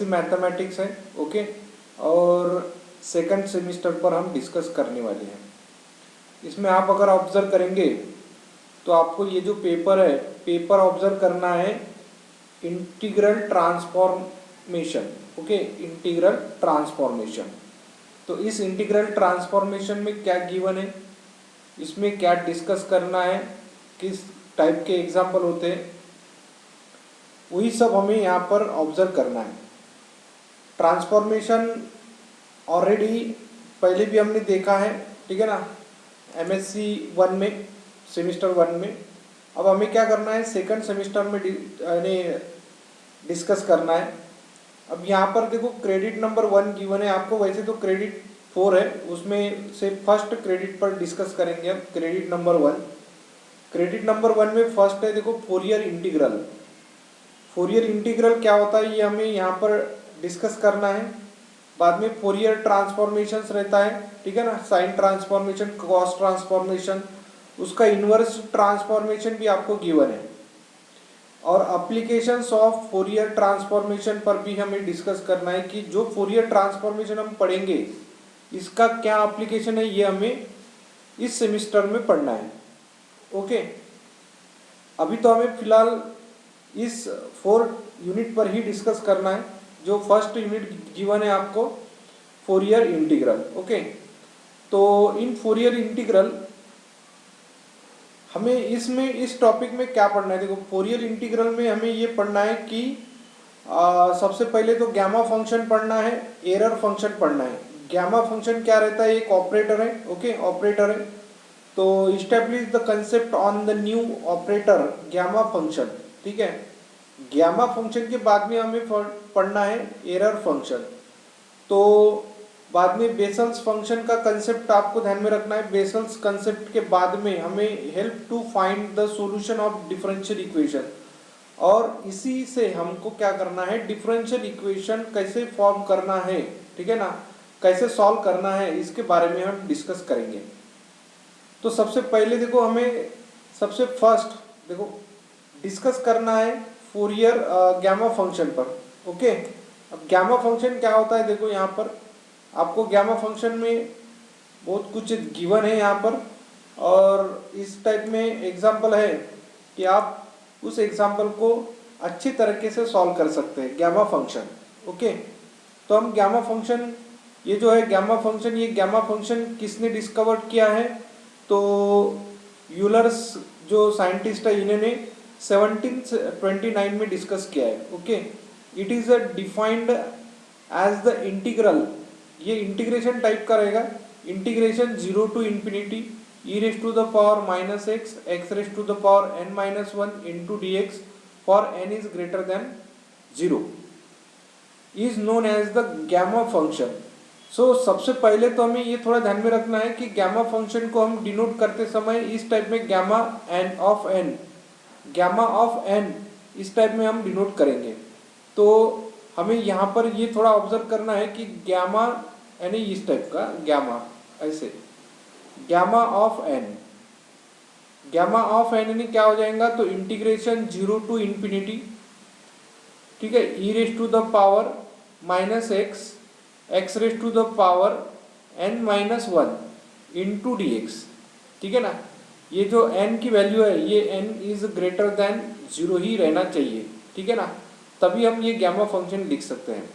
Mathematics है। Okay, और second semester पर हम डिस्कस करने वाले हैं। इसमें आप अगर ऑब्जर्व करेंगे तो आपको ये जो पेपर है, पेपर ऑब्जर्व करना है integral transformation. Okay, integral transformation. तो इस इंटीग्रल ट्रांसफॉर्मेशन में क्या गिवन है, इसमें क्या डिस्कस करना है, किस टाइप के एग्जाम्पल होते हैं, वही सब हमें यहाँ पर ऑब्जर्व करना है। ट्रांसफॉर्मेशन ऑलरेडी पहले भी हमने देखा है, ठीक है ना, एमएससी 1 में, सेमिस्टर 1 में। अब हमें क्या करना है, सेकंड सेमिस्टर में डिस्कस करना है। अब यहाँ पर देखो क्रेडिट नंबर 1 गिवन है आपको, वैसे तो क्रेडिट 4 है, उसमें से फर्स्ट क्रेडिट पर डिस्कस करेंगे हम, क्रेडिट नंबर 1। क्रेडिट नंबर 1 में फर्स्ट है देखो फोरियर इंटीग्रल। फोरियर इंटीग्रल क्या होता है ये हमें यहाँ पर डिस्कस करना है। बाद में फोरियर ट्रांसफॉर्मेशंस रहता है, ठीक है ना, साइन ट्रांसफॉर्मेशन, कॉस ट्रांसफॉर्मेशन, उसका इन्वर्स ट्रांसफॉर्मेशन भी आपको गिवन है। और एप्लीकेशंस ऑफ फोरियर ट्रांसफॉर्मेशन पर भी हमें डिस्कस करना है कि जो फोरियर ट्रांसफॉर्मेशन हम पढ़ेंगे इसका क्या एप्लीकेशन है, ये हमें इस सेमिस्टर में पढ़ना है। ओके, अभी तो हमें फिलहाल इस 4 यूनिट पर ही डिस्कस करना है। जो फर्स्ट यूनिट गिवन है आपको फोरियर इंटीग्रल। ओके, तो इन फोरियर इंटीग्रल हमें इसमें इस टॉपिक में क्या पढ़ना है, देखो फोरियर इंटीग्रल में हमें ये पढ़ना है कि सबसे पहले तो गैमा फंक्शन पढ़ना है, एरर फंक्शन पढ़ना है। गैमा फंक्शन क्या रहता है, एक ऑपरेटर है। ओके, ऑपरेटर है, तो establish the concept on the new operator gamma function. ठीक है, गैमा फंक्शन के बाद में हमें पढ़ना है एरर फंक्शन। तो बाद में बेसल्स फंक्शन का कंसेप्ट आपको ध्यान में रखना है। बेसल्स कंसेप्ट के बाद में हमें help to find the solution of differential equation, और इसी से हमको क्या करना है, डिफरेंशियल इक्वेशन कैसे फॉर्म करना है, ठीक है ना, कैसे सॉल्व करना है, इसके बारे में हम डिस्कस करेंगे। तो सबसे पहले देखो हमें सबसे फर्स्ट देखो डिस्कस करना है फोरियर गैमा फंक्शन पर। ओके, अब गैमा फंक्शन क्या होता है, देखो यहाँ पर आपको गैमा फंक्शन में बहुत कुछ गिवन है यहाँ पर, और इस टाइप में एग्जाम्पल है कि आप उस एग्जाम्पल को अच्छी तरीके से सॉल्व कर सकते हैं गैमा फंक्शन। ओके, तो हम गैमा फंक्शन, ये जो है गैमा फंक्शन, ये गैमा फंक्शन किसने डिस्कवर किया है, तो यूलर्स जो साइंटिस्ट है इन्होंने 1729 में डिस्कस किया है। Okay, it is a defined as the integral, ये इंटीग्रेशन टाइप का रहेगा, integration 0 to infinity e raise to the power minus x x raise to the power n minus 1 into d x for n is greater than 0 is known as the gamma function. So सबसे पहले तो हमें ये थोड़ा ध्यान में रखना है कि गैमा फंक्शन को हम डिनोट करते समय इस टाइप में gamma n of n, gamma of n इस टाइप में हम डिनोट करेंगे। तो हमें यहाँ पर ये थोड़ा ऑब्जर्व करना है कि गैमा यानी इस टाइप का गैमा, ऐसे gamma of n, gamma of n यानी क्या हो जाएगा, तो इंटीग्रेशन 0 टू इंफिनिटी, ठीक है, e raise to the power minus x x raise to the power n minus 1 into d x. ठीक है ना, ये जो n की वैल्यू है ये n इज ग्रेटर देन 0 ही रहना चाहिए, ठीक है ना, तभी हम ये गैमा फंक्शन लिख सकते हैं।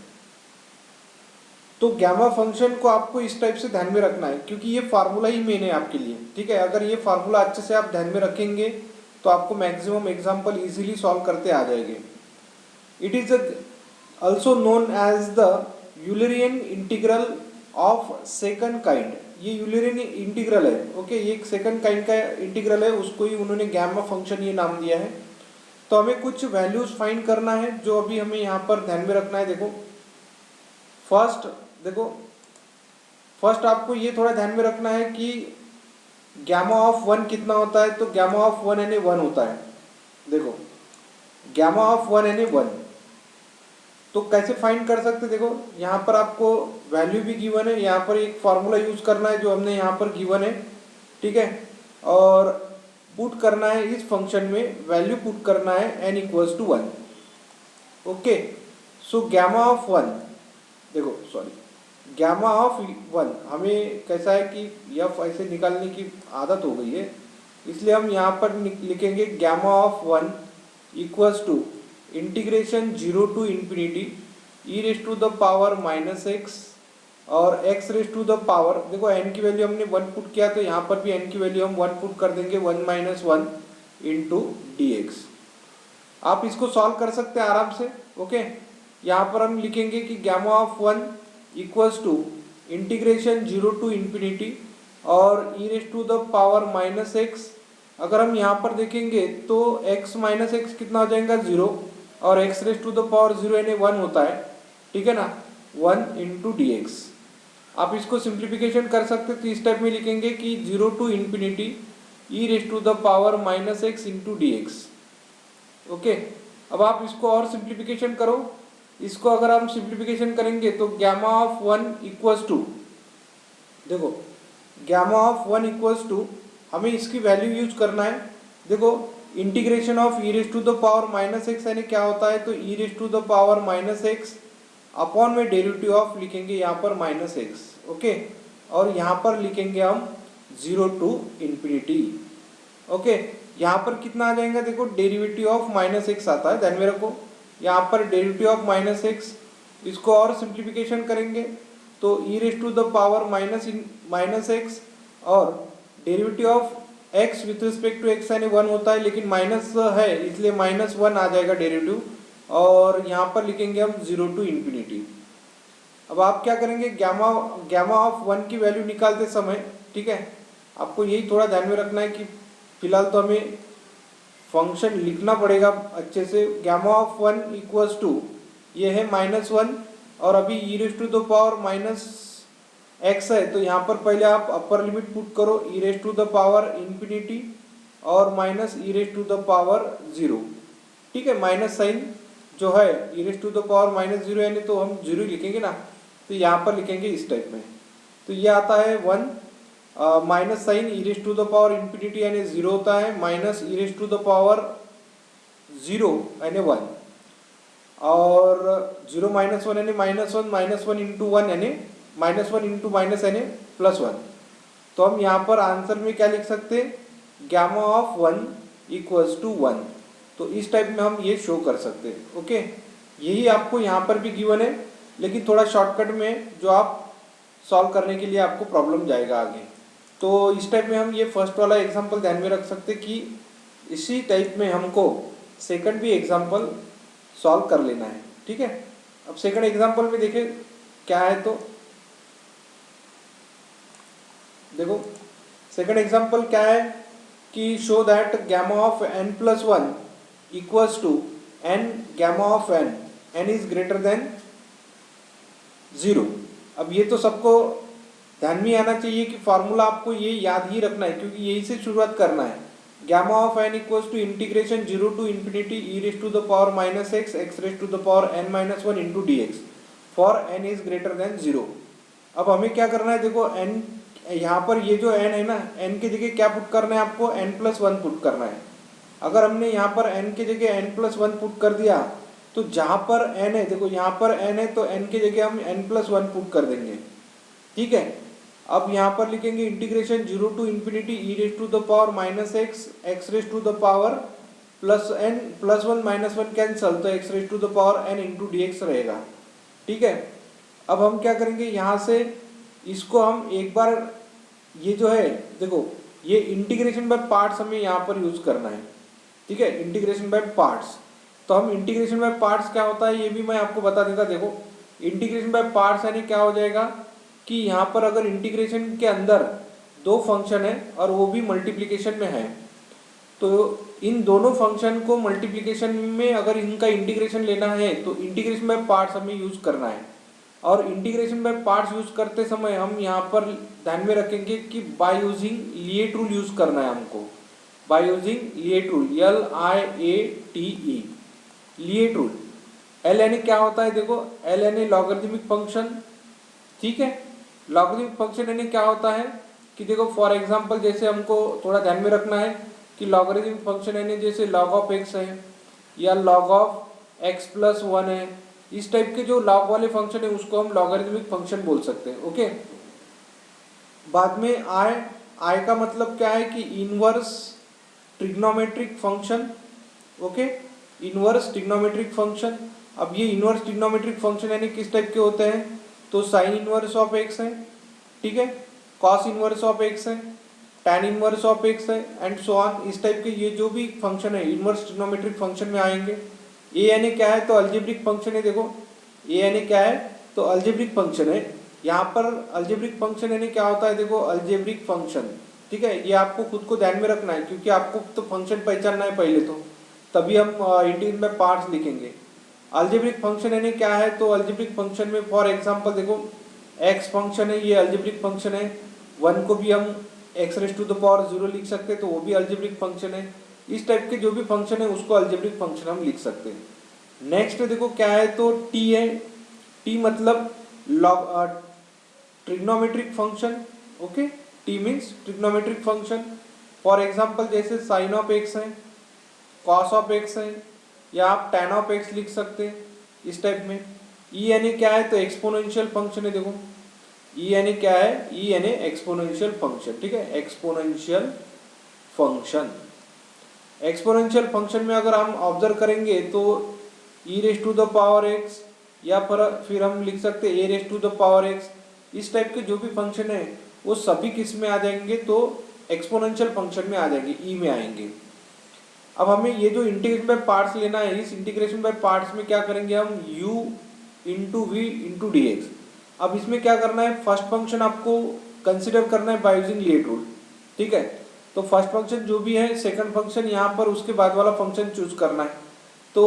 तो गैमा फंक्शन को आपको इस टाइप से ध्यान में रखना है, क्योंकि ये फार्मूला ही मेन है आपके लिए। ठीक है, अगर ये फार्मूला अच्छे से आप ध्यान में रखेंगे तो आपको मैक्सिमम एग्जाम्पल इजीली सॉल्व करते आ जाएंगे। It is also known as the Eulerian integral of second kind, ये यूलरियन इंटीग्रल है। ओके, ये एक सेकंड काइंड का इंटीग्रल है, उसको ही उन्होंने गैमा फंक्शन ये नाम दिया है। तो हमें कुछ वैल्यूज फाइंड करना है जो अभी हमें यहाँ पर ध्यान में रखना है। देखो फर्स्ट आपको ये थोड़ा ध्यान में रखना है कि गैमा ऑफ 1 कितना होता है, तो गैमा ऑफ 1 यानी 1 होता है। देखो गैमा ऑफ 1 यानी 1, तो कैसे फाइंड कर सकते, देखो यहाँ पर आपको वैल्यू भी गिवन है, यहाँ पर एक फार्मूला यूज करना है जो हमने यहाँ पर गिवन है, ठीक है, और पुट करना है इस फंक्शन में, वैल्यू पुट करना है n equals to 1। Okay, so gamma of one, देखो सॉरी, गैमा ऑफ वन हमें कैसा है कि एफ ऐसे निकालने की आदत हो गई है, इसलिए हम यहाँ पर लिखेंगे gamma of one equals to integration 0 to infinity e raise to the power minus x और x raise to the power, देखो एन की वैल्यू हमने 1 पुट किया तो यहाँ पर भी एन की वैल्यू हम 1 पुट कर देंगे, 1 माइनस 1 इंटू डी एक्स। आप इसको सॉल्व कर सकते हैं आराम से। ओके, यहाँ पर हम लिखेंगे कि gamma of one equals to integration 0 to infinity और e raise to the power minus x. अगर हम यहाँ पर देखेंगे तो x माइनस एक्स कितना हो जाएगा 0 और x raise to the power 0 यानी 1 होता है, ठीक है ना, 1 इंटू डी एक्स। आप इसको सिंप्लीफिकेशन कर सकते तो इस टाइप में लिखेंगे कि 0 to infinity e raise to the power minus x into d x. Okay, अब आप इसको और सिंप्लीफिकेशन करो, इसको अगर हम सिंप्लीफिकेशन करेंगे तो gamma of one equals to, देखो gamma of one equals to हमें इसकी वैल्यू यूज करना है। देखो integration of e raise to the power minus x यानी क्या होता है, तो e raise to the power minus x upon में डेरिवेटिव ऑफ लिखेंगे यहाँ पर माइनस एक्स। ओके, और यहाँ पर लिखेंगे हम 0 टू इन्फिनिटी। ओके, यहाँ पर कितना आ जाएगा, देखो डेरिवेटिव ऑफ माइनस एक्स आता है, ध्यान में रखो यहाँ पर डेरिवेटिव ऑफ माइनस एक्स, इसको और सिंप्लीफिकेशन करेंगे तो e raise to the power minus x और derivative of x with respect to x यानी 1 होता है, लेकिन माइनस है इसलिए माइनस 1 आ जाएगा डेरिवेटिव, और यहाँ पर लिखेंगे हम 0 टू इन्फिनिटी। अब आप क्या करेंगे, गैमा ऑफ वन की वैल्यू निकालते समय, ठीक है, आपको यही थोड़ा ध्यान में रखना है कि फिलहाल तो हमें फंक्शन लिखना पड़ेगा अच्छे से। Gamma of one equals to ये है -1 और अभी e raise to the power minus x है, तो यहाँ पर पहले आप अपर लिमिट पुट करो e raise to the power infinity और minus e raise to the power 0, ठीक है, माइनस साइन जो है e raise to the power -0 यानी तो हम 0 लिखेंगे ना, तो यहाँ पर लिखेंगे इस टाइप में, तो ये आता है 1 minus sine e raise to the power infinity यानी 0 होता है, minus e raise to the power 0 यानी 1 और 0 माइनस 1 यानी माइनस वन इंटू 1 यानी -1 इंटू माइनस यानी +1। तो हम यहाँ पर आंसर में क्या लिख सकते हैं, gamma of one equals to 1। तो इस टाइप में हम ये शो कर सकते हैं। ओके, यही आपको यहाँ पर भी गिवन है, लेकिन थोड़ा शॉर्टकट में जो आप सॉल्व करने के लिए आपको प्रॉब्लम जाएगा आगे। तो इस टाइप में हम ये फर्स्ट वाला एग्जाम्पल ध्यान में रख सकते कि इसी टाइप में हमको सेकंड भी एग्जाम्पल सॉल्व कर लेना है, ठीक है। अब सेकंड एग्जाम्पल में देखें क्या है, तो देखो सेकंड एग्जांपल क्या है कि show that gamma of n plus 1 equals to n gamma of n is greater than 0। अब ये तो सबको ध्यान में आना चाहिए कि फार्मूला आपको ये याद ही रखना है, क्योंकि यही से शुरुआत करना है। Gamma of n equals to integration 0 to infinity e raise to the power minus x x raise to the power n minus 1 into d x for n is greater than 0। अब हमें क्या करना है, देखो n यहाँ पर ये जो n है ना, n की जगह क्या पुट करना है आपको, n प्लस 1 पुट करना है। अगर हमने यहाँ पर n की जगह n प्लस 1 पुट कर दिया तो जहाँ पर n है, देखो यहाँ पर n है तो n की जगह हम n प्लस 1 पुट कर देंगे, ठीक है। अब यहाँ पर लिखेंगे integration 0 to infinity e raise to the power minus x x raise to the power plus n plus 1 minus 1 cancel, तो x raise to the power n into d x रहेगा, ठीक है। अब हम क्या करेंगे, यहाँ से इसको हम एक बार ये जो है, देखो ये इंटीग्रेशन बाय पार्ट्स हमें यहाँ पर यूज करना है, ठीक है, इंटीग्रेशन बाय पार्ट्स। तो हम इंटीग्रेशन बाय पार्ट्स क्या होता है ये भी मैं आपको बता देता। देखो इंटीग्रेशन बाय पार्ट्स यानी क्या हो जाएगा कि यहाँ पर अगर इंटीग्रेशन के अंदर दो फंक्शन है और वो भी मल्टीप्लिकेशन में है, तो इन दोनों फंक्शन को मल्टीप्लिकेशन में अगर इनका इंटीग्रेशन लेना है तो इंटीग्रेशन बाय पार्ट्स हमें यूज करना है। और इंटीग्रेशन बाय पार्ट्स यूज करते समय हम यहाँ पर ध्यान में रखेंगे कि by using LIATE rule use करना है हमको, by using LIATE rule LIATE LIATE rule. L यानी क्या होता है, देखो L यानी लॉगरिथमिक फंक्शन, ठीक है। लॉगरिथमिक फंक्शन यानी क्या होता है कि देखो फॉर एग्जांपल जैसे हमको थोड़ा ध्यान में रखना है कि लॉगरिथमिक फंक्शन यानी जैसे log ऑफ x है या log ऑफ x प्लस 1 है इस टाइप के जो लॉग वाले फंक्शन है उसको हम लॉगरिथमिक फंक्शन बोल सकते हैं। ओके, बाद में आई का मतलब क्या है कि inverse trigonometric function. Okay, inverse trigonometric function. अब ये इनवर्स ट्रिग्नोमेट्रिक फंक्शन यानी किस टाइप के होते हैं, तो साइन इनवर्स ऑफ एक्स है, ठीक है, कॉस इनवर्स ऑफ एक्स है, tan इनवर्स ऑफ एक्स है एंड सो ऑन। इस टाइप के ये जो भी फंक्शन है इनवर्स ट्रिग्नोमेट्रिक फंक्शन में आएंगे। ए यानी क्या है, तो अलजेब्रिक फंक्शन है। देखो ए यानी क्या है, तो अलजेब्रिक फंक्शन है। यहाँ पर अलजेब्रिक फंक्शन यानी क्या होता है, देखो अलजेब्रिक फंक्शन, ठीक है, ये आपको खुद को ध्यान में रखना है क्योंकि आपको तो फंक्शन पहचानना है पहले, तो तभी हम इंटीग्रल में पार्ट्स लिखेंगे। अलजेब्रिक फंक्शन यानी क्या है, तो अलजेब्रिक फंक्शन में फॉर एग्जांपल देखो एक्स फंक्शन है, ये अलजेब्रिक फंक्शन है। वन को भी हम x raise to the power 0 लिख सकते हैं, तो वो भी अलजेब्रिक फंक्शन है। इस टाइप के जो भी फंक्शन है उसको अलजेब्रिक फंक्शन हम लिख सकते हैं। नेक्स्ट देखो क्या है, तो टी है। टी मतलब log trigonometric function. Okay, T means trigonometric function. For example जैसे साइन ऑफ एक्स है, कॉस ऑफ एक्स है, या आप टैन ऑफ एक्स लिख सकते हैं इस टाइप में। ई यानी क्या है, तो एक्सपोनेंशियल फंक्शन है। देखो ई यानी क्या है, ई यानी एक्सपोनेंशियल फंक्शन, ठीक है, एक्सपोनेंशियल फंक्शन। एक्सपोनेंशियल फंक्शन में अगर हम ऑब्जर्व करेंगे तो e raise to the power x, या फिर हम लिख सकते हैं a raise to the power x. इस टाइप के जो भी फंक्शन है वो सभी किस में आ जाएंगे, तो एक्सपोनेंशियल फंक्शन में आ जाएंगे, ई में आएंगे। अब हमें ये जो इंटीग्रेशन बाय पार्ट्स लेना है, इस इंटीग्रेशन बाय पार्ट्स में क्या करेंगे हम, u into v into d x. अब इसमें क्या करना है, फर्स्ट फंक्शन आपको कंसिडर करना है बाय यूजिंग लीट रूल, ठीक है। तो फर्स्ट फंक्शन जो भी है, सेकंड फंक्शन यहाँ पर उसके बाद वाला फंक्शन चूज करना है। तो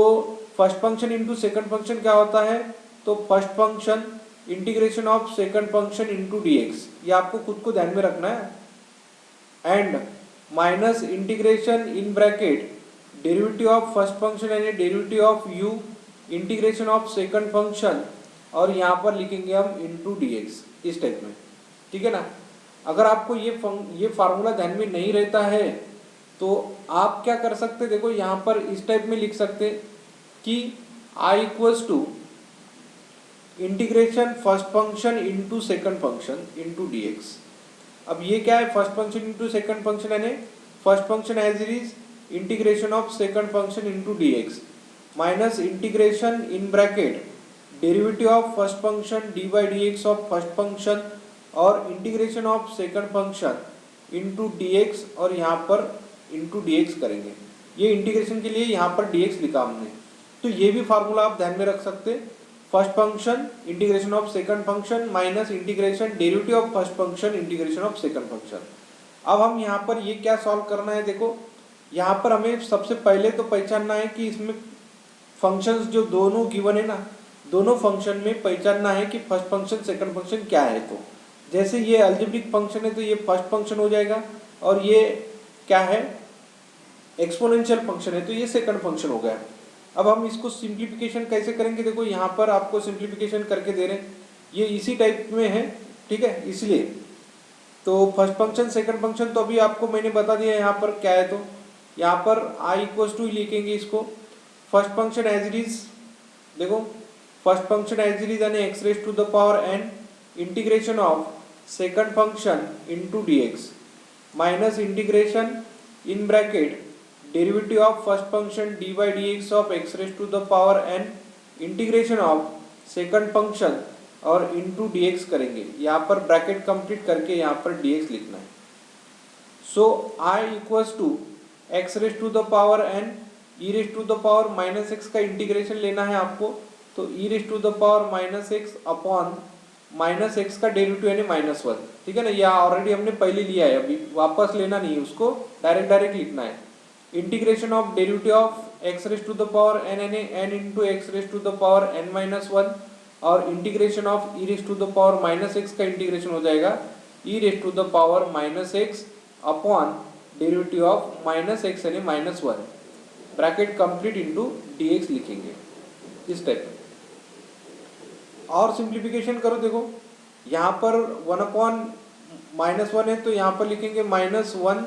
first function into second function क्या होता है, तो first function integration of second function into d x, ये आपको खुद को ध्यान में रखना है। And minus integration in bracket derivative of first function यानी derivative of u integration of second function, और यहाँ पर लिखेंगे हम इनटू dx इस टाइप में, ठीक है ना। अगर आपको ये फार्मूला ध्यान में नहीं रहता है तो आप क्या कर सकते, देखो यहाँ पर इस टाइप में लिख सकते कि i equals to integration first function into second function into dx। अब ये क्या है, first function into second function यानी first function as it is integration of second function into dx minus integration in bracket derivative of first function d by d x of first function और integration of second function into dx, और यहाँ पर into dx करेंगे। ये integration के लिए यहाँ पर dx लिखा हमने, तो ये भी फार्मूला आप ध्यान में रख सकते। First function integration of second function minus integration derivative of first function integration of second function. अब हम यहाँ पर ये क्या सॉल्व करना है, देखो यहाँ पर हमें सबसे पहले तो पहचानना है कि इसमें फंक्शंस जो दोनों गिवन है ना, दोनों फंक्शन में पहचानना है कि फर्स्ट फंक्शन सेकंड फंक्शन क्या है। तो जैसे ये अलजेब्रिक फंक्शन है तो ये फर्स्ट फंक्शन हो जाएगा, और ये क्या है, एक्सपोनेंशियल फंक्शन है तो ये सेकंड फंक्शन हो गया। अब हम इसको सिंप्लीफिकेशन कैसे करेंगे, देखो यहाँ पर आपको सिंप्लीफिकेशन करके दे रहे हैं, ये इसी टाइप में है, ठीक है। इसलिए तो फर्स्ट फंक्शन सेकंड फंक्शन तो अभी आपको मैंने बता दिया यहाँ पर क्या है। तो यहाँ पर i इक्वल्स टू लिखेंगे इसको, first function as it is, देखो first function as it is यानी x raise to the power n integration of second function into dx minus integration in bracket derivative of first function d by d x of x raise to the power n integration of second function और into dx करेंगे। यहाँ पर bracket complete करके यहाँ पर dx लिखना है। So i equals to x raise to the power n e raise to the power minus x का इंटीग्रेशन लेना है आपको, तो e raise to the power minus x upon minus x का डेरिवेटिव यानी -1, ठीक है ना। यह ऑलरेडी हमने पहले लिया है, अभी वापस लेना नहीं है, उसको डायरेक्ट लिखना है। Integration of derivative of x raise to the power n यानी n into x raise to the power n-1, और integration of e raise to the power minus x का इंटीग्रेशन हो जाएगा e raise to the power minus x upon derivative of minus x यानी -1, bracket complete into dx लिखेंगे इस type में। और simplification करो, देखो यहाँ पर 1/-1 है तो यहाँ पर लिखेंगे -1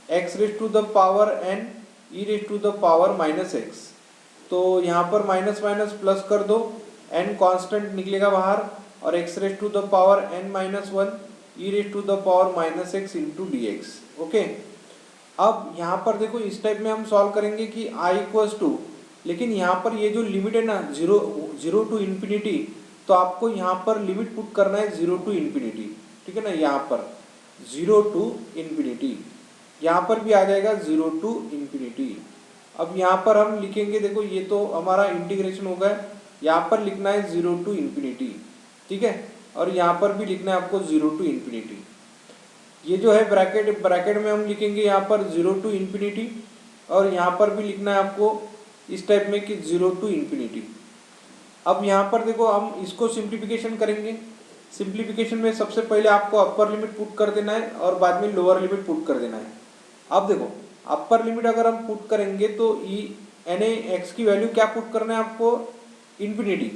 x raise to the power n e raise to the power -x। तो यहाँ पर माइनस माइनस प्लस कर दो, n कांस्टेंट निकलेगा बाहर और x raise to the power n minus one e raise to the power minus x into d x. Okay, अब यहाँ पर देखो इस टाइप में हम सॉल्व करेंगे कि i इक्वल्स टू, लेकिन यहाँ पर ये जो लिमिट है ना जीरो टू इन्फिनिटी, तो आपको यहाँ पर लिमिट पुट करना है 0 टू इन्फिनिटी। ठीक है ना, यहाँ पर 0 टू इन्फिनिटी, यहाँ पर भी आ जाएगा 0 टू इन्फिनिटी। अब यहाँ पर हम लिखेंगे, देखो ये तो हमारा इंटीग्रेशन होगा, यहाँ पर लिखना है 0 टू इन्फिनिटी। ठीक है, और यहाँ पर भी लिखना है आपको 0 टू इन्फिनिटी। ये जो है ब्रैकेट में हम लिखेंगे यहाँ पर 0 टू इन्फिनिटी, और यहाँ पर भी लिखना है आपको इस टाइप में कि 0 टू इन्फिनिटी। अब यहाँ पर देखो हम इसको सिंप्लीफिकेशन करेंगे। सिंप्लीफिकेशन में सबसे पहले आपको अपर लिमिट पुट कर देना है और बाद में लोअर लिमिट पुट कर देना है। अब देखो अपर लिमिट अगर हम पुट करेंगे तो एक्स की वैल्यू क्या पुट करना है आपको, इन्फिनिटी।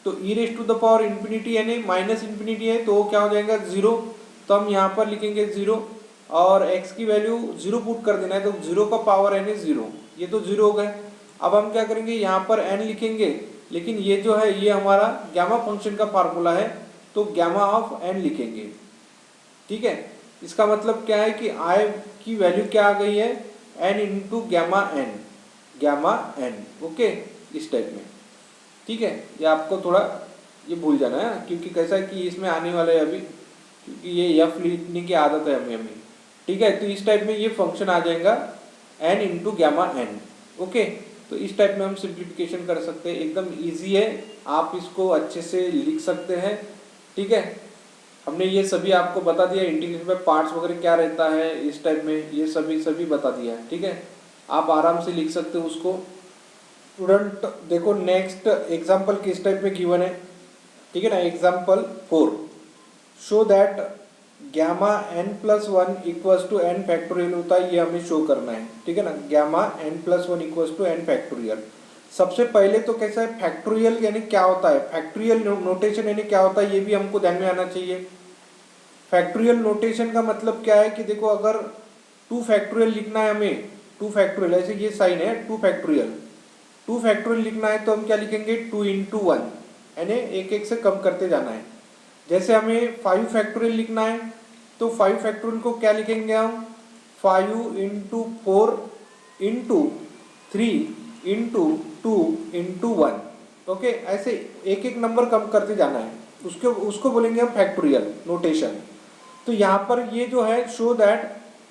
तो e raise to the power infinity यानी माइनस इन्फिनिटी है तो वो क्या हो जाएगा 0, तो हम यहाँ पर लिखेंगे 0 और x की वैल्यू 0 पुट कर देना है, तो 0 का पावर n है 0, ये तो 0 हो गए। अब हम क्या करेंगे, यहाँ पर n लिखेंगे, लेकिन ये जो है ये हमारा गामा फंक्शन का फार्मूला है, तो गामा ऑफ n लिखेंगे। ठीक है, इसका मतलब क्या है कि i की वैल्यू क्या आ गई है, n into gamma n। Okay, इस टाइप में। ठीक है, ये आपको थोड़ा ये भूल जाना है, क्योंकि कैसा है कि इसमें आने वाला है अभी, क्योंकि ये f लिखने की आदत है हमें। ठीक है, तो इस टाइप में ये फंक्शन आ जाएगा n into gamma n। Okay, तो इस टाइप में हम सिंप्लीफिकेशन कर सकते हैं, एकदम इजी है, आप इसको अच्छे से लिख सकते हैं। ठीक है, हमने ये सभी आपको बता दिया, इंटीग्रेशन में पार्ट्स वगैरह क्या रहता है इस टाइप में, ये सभी बता दिया है। ठीक है, आप आराम से लिख सकते हो उसको। स्टूडेंट देखो नेक्स्ट एग्जाम्पल किस टाइप में गिवन है। ठीक है ना, example 4, show that gamma n plus one equals to n factorial होता है, ये हमें शो करना है। ठीक है ना, gamma n plus one equals to n factorial. सबसे पहले तो कैसा है, फैक्टोरियल यानी क्या होता है, फैक्टोरियल नोटेशन यानी क्या होता है, ये भी हमको ध्यान में आना चाहिए। फैक्टोरियल नोटेशन का मतलब क्या है कि देखो अगर 2 फैक्टोरियल लिखना है हमें, 2 फैक्टोरियल, ऐसे ये साइन है 2 फैक्टोरियल लिखना है, तो हम क्या लिखेंगे 2 इंटू वन, यानी एक एक से कम करते जाना है। जैसे हमें 5 फैक्टोरियल लिखना है, तो 5 फैक्टोरियल को क्या लिखेंगे हम, 5 into 4 into 3 into 2 into 1। Okay, ऐसे एक एक नंबर कम करते जाना है, उसको बोलेंगे हम फैक्टोरियल नोटेशन। तो यहाँ पर ये जो है show that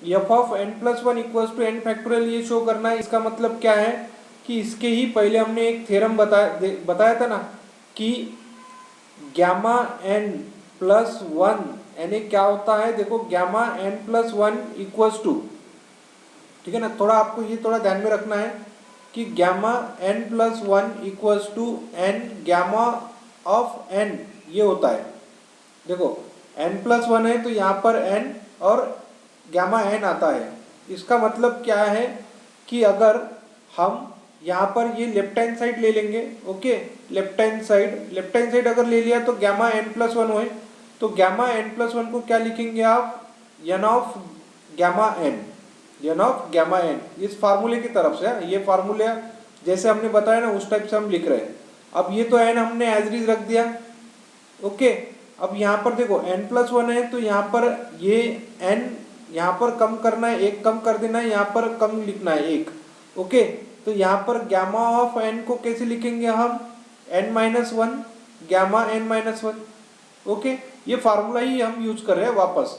f of n plus one equals to n factorial, ये शो करना है। इसका मतलब क्या है कि इसके ही पहले हमने एक थ्योरम बताया था ना कि गामा n प्लस वन यानी क्या होता है, देखो gamma n plus one equals to, ठीक है ना, थोड़ा आपको ये थोड़ा ध्यान में रखना है कि gamma n plus one equals to n gamma of n, ये होता है। देखो n प्लस वन है तो यहाँ पर n और गामा n आता है। इसका मतलब क्या है कि अगर हम यहाँ पर ये लेफ्ट हैंड साइड ले लेंगे, ओके, लेफ्ट हैंड साइड अगर ले लिया तो गामा n प्लस वन हो, तो गामा n प्लस वन को क्या लिखेंगे आप, n ऑफ गामा n, इस फार्मूले की तरफ से, ये फार्मूला जैसे हमने बताया ना उस टाइप से हम लिख रहे हैं। अब ये तो n हमने एज इट इज रख दिया। ओके, अब यहाँ पर देखो n प्लस वन है तो यहाँ पर ये n यहाँ पर कम करना है, एक कम कर देना है, यहाँ पर कम लिखना है एक। ओके, तो यहाँ पर गामा ऑफ n को कैसे लिखेंगे हम, n minus one, gamma n minus one. Okay, ये फार्मूला ही हम यूज कर रहे हैं वापस।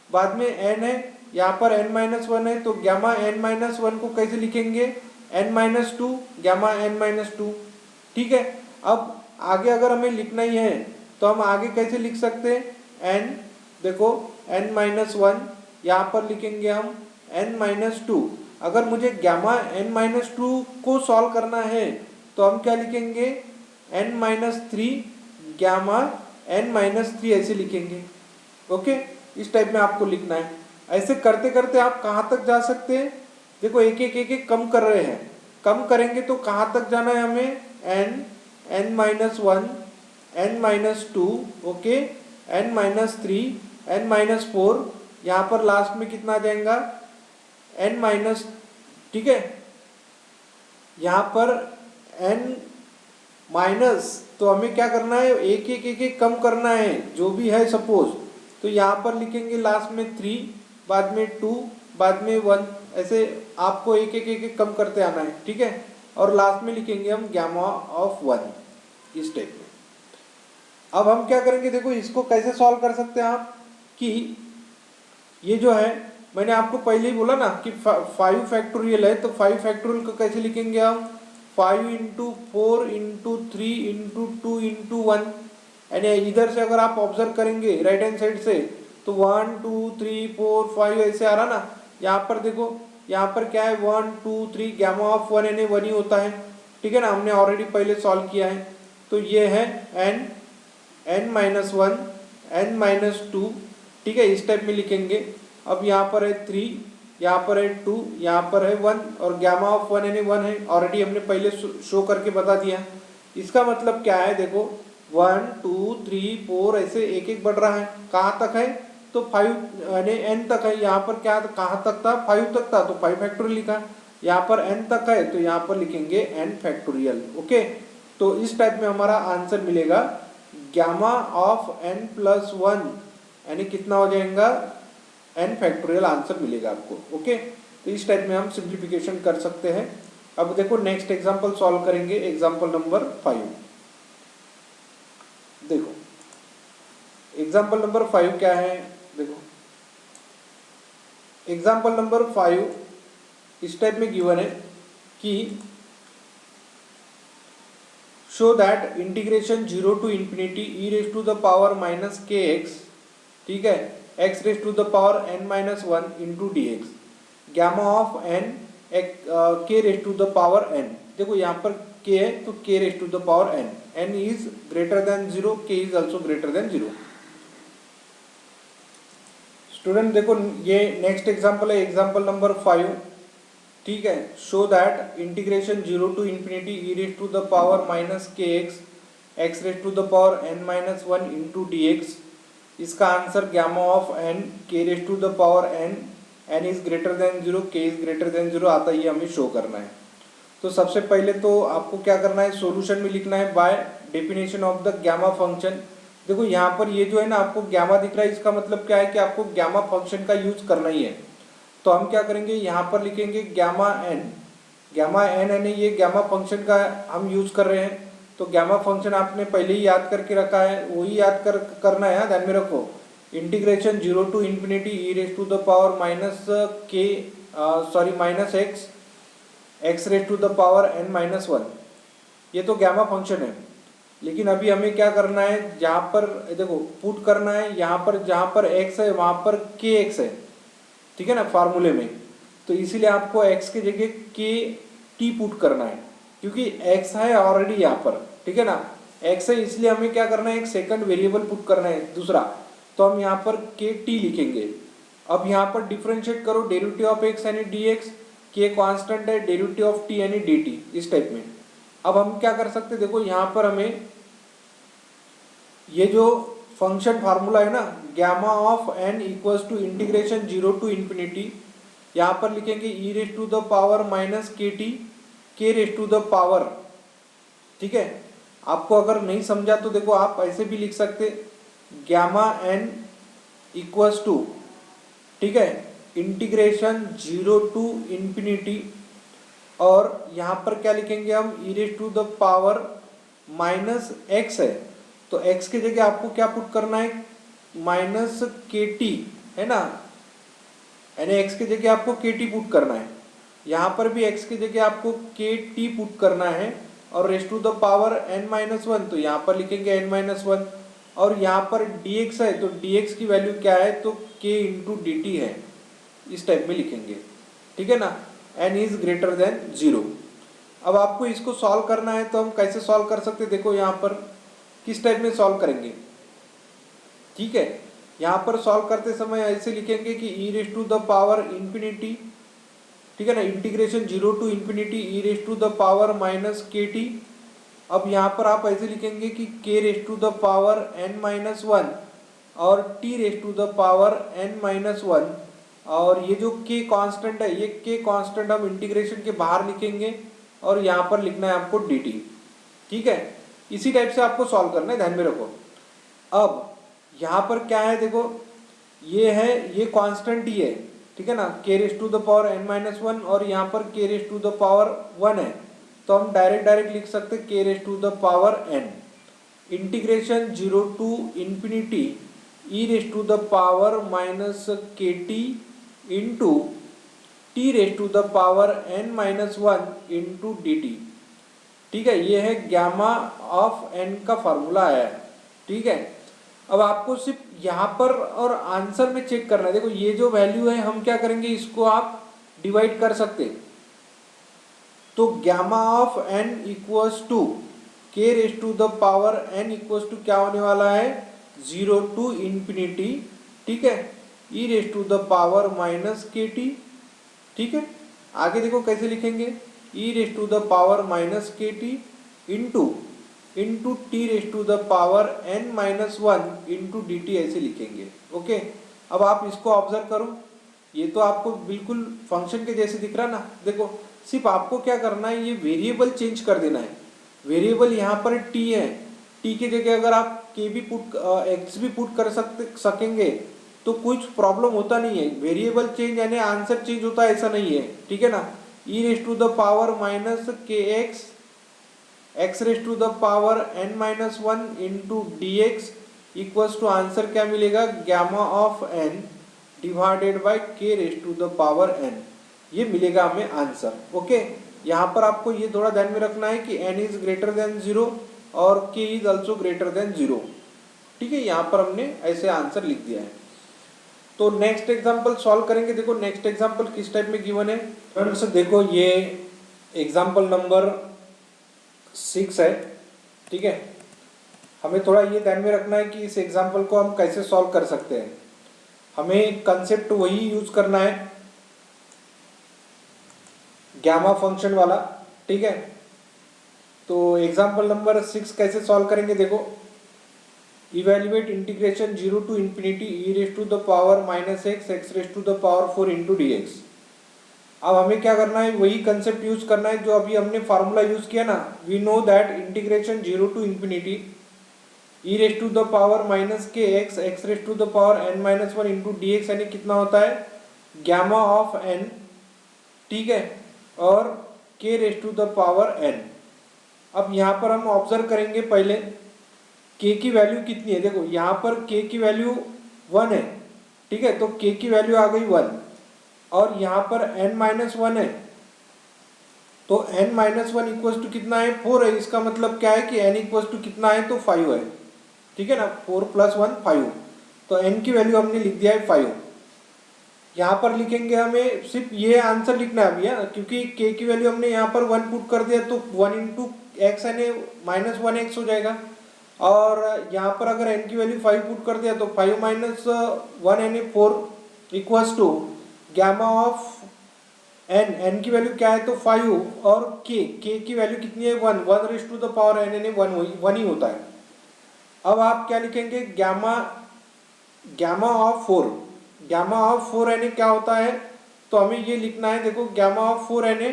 बाद में n है, यहाँ पर n माइनस वन है, तो गामा n माइनस वन को कैसे लिखेंगे, n minus two, gamma n minus two. ठीक है, अब आगे अगर हमें लिखना ही है तो हम आगे कैसे लिख सकते हैं, n, देखो n माइनस वन, यहाँ पर लिखेंगे हम n माइनस टू। अगर मुझे गामा n माइनस टू को सॉल्व करना है तो हम क्या लिखेंगे, n minus three, gamma n minus three, ऐसे लिखेंगे। ओके, इस टाइप में आपको लिखना है। ऐसे करते करते आप कहाँ तक जा सकते हैं, देखो एक एक कम कर रहे हैं, कम करेंगे तो कहाँ तक जाना है हमें, n minus one, n minus two, okay, n minus three, n minus four, यहाँ पर लास्ट में कितना आ जाएगा, n माइनस, ठीक है, यहाँ पर n माइनस तो हमें क्या करना है, एक एक एक एक कम करना है जो भी है सपोज। तो यहाँ पर लिखेंगे लास्ट में 3, बाद में 2, बाद में 1, ऐसे आपको एक एक एक एक कम करते आना है, ठीक है। और लास्ट में लिखेंगे हम गैमा ऑफ 1 इस टाइप में। अब हम क्या करेंगे, देखो इसको कैसे सॉल्व कर सकते हैं आप, कि ये जो है मैंने आपको पहले ही बोला ना कि 5 फैक्टोरियल है, तो 5 फैक्टोरियल को कैसे लिखेंगे हम, 5 इंटू 4 इंटू 3 इंटू 2 इंटू 1। यानी इधर से अगर आप ऑब्जर्व करेंगे राइट हैंड साइड से तो 1 2 3 4 5 ऐसे आ रहा ना। यहाँ पर देखो, यहाँ पर क्या है 1 2 3, गैमा ऑफ 1 यानी 1 ही होता है, ठीक है ना, हमने ऑलरेडी पहले सॉल्व किया है। तो ये है n माइनस 1 n माइनस 2, ठीक है, इस टाइप में लिखेंगे। अब यहाँ पर है 3, यहाँ पर है 2, यहाँ पर है 1, और गैमा ऑफ 1 यानी 1 है, ऑलरेडी हमने पहले शो करके बता दिया। इसका मतलब क्या है, देखो 1 2 3 4 ऐसे एक एक बढ़ रहा है, कहाँ तक है, तो 5 यानी n तक है। यहाँ पर क्या कहाँ तक था, 5 तक था, तो 5 फैक्टोरियल लिखा। यहाँ पर n तक है तो यहाँ पर लिखेंगे n फैक्टोरियल। ओके, तो इस टाइप में हमारा आंसर मिलेगा गैमा ऑफ n प्लस 1 यानी कितना हो जाएगा, n फैक्टोरियल आंसर मिलेगा आपको। ओके, तो इस टाइप में हम सिंप्लीफिकेशन कर सकते हैं। अब देखो नेक्स्ट एग्जांपल सॉल्व करेंगे, एग्जांपल नंबर 5। देखो एग्जांपल नंबर 5 क्या है, देखो एग्जांपल नंबर 5 इस टाइप में गिवन है कि show that integration 0 to infinity e raise to the power minus k x, ठीक है, x raise to the power n minus 1 into d x, gamma of n k raise to the power n। देखो यहाँ पर k है तो k raise to the power n, n is greater than 0, k is also greater than 0। Student देखो ये next example है, example number 5, ठीक है। Show that integration 0 to infinity e raise to the power minus k x, x raise to the power n minus 1 into d x, इसका answer gamma of n k raise to the power n, n is greater than 0, k is greater than 0 आता है, ये हमें show करना है। तो सबसे पहले तो आपको क्या करना है, सॉल्यूशन में लिखना है by definition of the gamma function. देखो यहाँ पर ये जो है ना आपको गैमा दिख रहा है, इसका मतलब क्या है कि आपको गैमा फंक्शन का यूज करना ही है। तो हम क्या करेंगे, यहाँ पर लिखेंगे गैमा n, गैमा n यानी ये गैमा फंक्शन का हम यूज कर रहे हैं। तो गैमा फंक्शन आपने पहले ही याद करके रखा है, वही याद करना है, ध्यान में रखो। Integration 0 to infinity e raise to the power minus k minus x, x raise to the power n minus 1, ये तो गैमा फंक्शन है। लेकिन अभी हमें क्या करना है, जहाँ पर देखो पुट करना है, यहाँ पर जहाँ पर x है वहाँ पर के एक्स है, ठीक है ना, फार्मूले में। तो इसीलिए आपको x के जगह के टी पुट करना है, क्योंकि x है ऑलरेडी यहाँ पर, ठीक है ना, x है, इसलिए हमें क्या करना है, एक सेकंड वेरिएबल पुट करना है दूसरा। तो हम यहाँ पर के टी लिखेंगे। अब यहाँ पर डिफ्रेंशिएट करो, डेरिवेटिव ऑफ x यानी डी एक्स, के कॉन्स्टेंट है, डेरिवेटिव ऑफ t यानी डी टी, इस टाइप में। अब हम क्या कर सकते हैं, देखो यहाँ पर हमें ये जो फंक्शन फार्मूला है ना, gamma of n equals to integration 0 to infinity, यहाँ पर लिखेंगे e raise to the power minus k t, k raise to the power, ठीक है। आपको अगर नहीं समझा तो देखो आप ऐसे भी लिख सकते, गैमा n इक्वल्स टू, ठीक है, इंटीग्रेशन 0 टू इंफिनिटी, और यहाँ पर क्या लिखेंगे हम, e raise to the power minus x है, तो x की जगह आपको क्या पुट करना है, माइनस के टी, है ना, यानी x की जगह आपको के टी पुट करना है। यहाँ पर भी x की जगह आपको के टी पुट करना है, और raise to the power n minus 1, तो यहाँ पर लिखेंगे n माइनस 1, और यहाँ पर dx है तो dx की वैल्यू क्या है, तो k इंटू डी टी है, इस टाइप में लिखेंगे, ठीक है ना, n इज ग्रेटर देन 0। अब आपको इसको सॉल्व करना है, तो हम कैसे सॉल्व कर सकते, देखो यहाँ पर किस टाइप में सॉल्व करेंगे, ठीक है। यहाँ पर सॉल्व करते समय ऐसे लिखेंगे कि e raise to the power infinity, ठीक है ना, integration 0 to infinity e raise to the power minus k t. अब यहाँ पर आप ऐसे लिखेंगे कि k raise to the power n minus 1 और t raise to the power n minus 1, और ये जो k कांस्टेंट है, ये k कांस्टेंट हम इंटीग्रेशन के बाहर लिखेंगे, और यहाँ पर लिखना है आपको dt, ठीक है। इसी टाइप से आपको सॉल्व करना है, ध्यान में रखो। अब यहाँ पर क्या है देखो, ये है, ये कांस्टेंट ही है, ठीक है ना, k raise to the power n minus one, और यहाँ पर k raise to the power 1 है, तो हम डायरेक्ट लिख सकते k raise to the power n, integration 0 to infinity e raise to the power minus k t into t raise to the power n minus one into d t. ठीक है, ये है gamma of n का formula आया है। ठीक है, अब आपको सिर्फ यहाँ पर और आंसर में चेक करना है। देखो ये जो वैल्यू है हम क्या करेंगे, इसको आप डिवाइड कर सकते हैं। तो gamma of n equals to k raise to the power n equals to क्या होने वाला है, 0 टू इंफिनिटी, ठीक है, e raise to the power minus k t. ठीक है, आगे देखो कैसे लिखेंगे, e raise to the power minus k t into t raise to the power n minus one into d t, ऐसे लिखेंगे। ओके, अब आप इसको ऑब्जर्व करो, ये तो आपको बिल्कुल फंक्शन के जैसे दिख रहा ना। देखो सिर्फ आपको क्या करना है, ये वेरिएबल चेंज कर देना है। वेरिएबल यहाँ पर t है, t की जगह अगर आप k भी पुट x भी पुट कर सकेंगे तो कुछ प्रॉब्लम होता नहीं है। वेरिएबल चेंज यानी आंसर चेंज होता है ऐसा नहीं है, ठीक है ना। e raise to the power minus k x raise to the power n minus one into d x equals to answer क्या मिलेगा, gamma of n divided by k raise to the power n, ये मिलेगा हमें answer. Okay, यहाँ पर आपको ये थोड़ा ध्यान में रखना है कि n इज ग्रेटर देन 0 और k is also greater than 0। ठीक है, यहाँ पर हमने ऐसे आंसर लिख दिया है। तो नेक्स्ट एग्जाम्पल सॉल्व करेंगे। देखो नेक्स्ट एग्जाम्पल किस टाइप में गिवन है फ्रेंड्स, देखो ये एग्जाम्पल नंबर 6 है। ठीक है, हमें थोड़ा ये ध्यान में रखना है कि इस एग्जाम्पल को हम कैसे सॉल्व कर सकते हैं। हमें कंसेप्ट वही यूज करना है, गामा फंक्शन वाला। ठीक है, तो एग्जाम्पल नंबर 6 कैसे सॉल्व करेंगे, देखो evaluate integration 0 to infinity e raise to the power minus x raise to the power 4 into d x. अब हमें क्या करना है, वही कंसेप्ट यूज करना है जो अभी हमने फार्मूला यूज किया ना। We know that integration 0 to infinity e raise to the power minus k x raise to the power n minus one into d x, यानी कितना होता है, गामा ऑफ n। ठीक है, और k raise to the power n। अब यहाँ पर हम ऑब्जर्व करेंगे पहले k की वैल्यू कितनी है। देखो यहाँ पर k की वैल्यू 1 है, ठीक है, तो k की वैल्यू आ गई 1, और यहाँ पर n माइनस वन है, तो n minus one equals to कितना है, 4 है। इसका मतलब क्या है कि n इक्वल्स टू कितना है, तो 5 है। ठीक है ना, 4 प्लस 1 5, तो n की वैल्यू हमने लिख दिया है 5। यहाँ पर लिखेंगे, हमें सिर्फ ये आंसर लिखना है अभी, क्योंकि k की वैल्यू हमने यहाँ पर 1 पुट कर दिया, तो 1 इंटू एक्स यानी माइनस 1x हो जाएगा। और यहाँ पर अगर n की वैल्यू 5 पुट कर दिया तो 5 माइनस 1 यानी 4 equals to gamma of n की वैल्यू क्या है, तो 5, और k की वैल्यू कितनी है, 1 raise to the power n यानी 1 ही होता है। अब आप क्या लिखेंगे, गामा ऑफ 4, गामा ऑफ 4 यानी क्या होता है, तो हमें ये लिखना है। देखो गामा ऑफ 4 यानी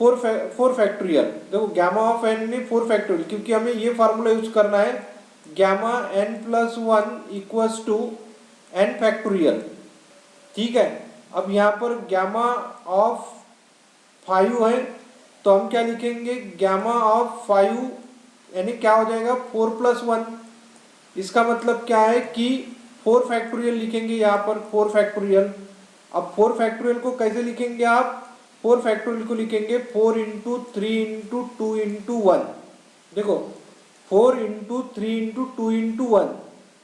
4 फैक्टोरियल। देखो गामा ऑफ n यानी 4 फैक्टोरियल, क्योंकि हमें ये फार्मूला यूज करना है, gamma n plus 1 equals to n factorial. ठीक है, अब यहाँ पर गामा ऑफ 5 है, तो हम क्या लिखेंगे, गामा ऑफ 5 यानी क्या हो जाएगा, 4 प्लस 1। इसका मतलब क्या है कि 4 फैक्टोरियल लिखेंगे यहाँ पर, 4 फैक्टोरियल। अब 4 फैक्टोरियल को कैसे लिखेंगे आप, 4 फैक्टोरियल को लिखेंगे 4 इंटू 3 इंटू 2 इंटू 1। देखो 4 इंटू 3 इंटू 2 इंटू 1।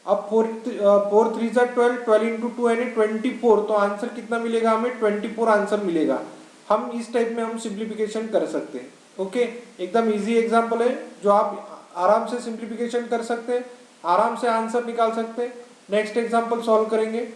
अब 4 3 जा 12, 12 इंटू 2 यानी 24, तो आंसर कितना मिलेगा हमें, 24 आंसर मिलेगा। हम इस टाइप में हम सिंप्लीफिकेशन कर सकते हैं। ओके, एकदम इजी एग्जांपल है जो आप आराम से सिंप्लीफिकेशन कर सकते हैं, आराम से आंसर निकाल सकते हैं। नेक्स्ट एग्जांपल सॉल्व करेंगे।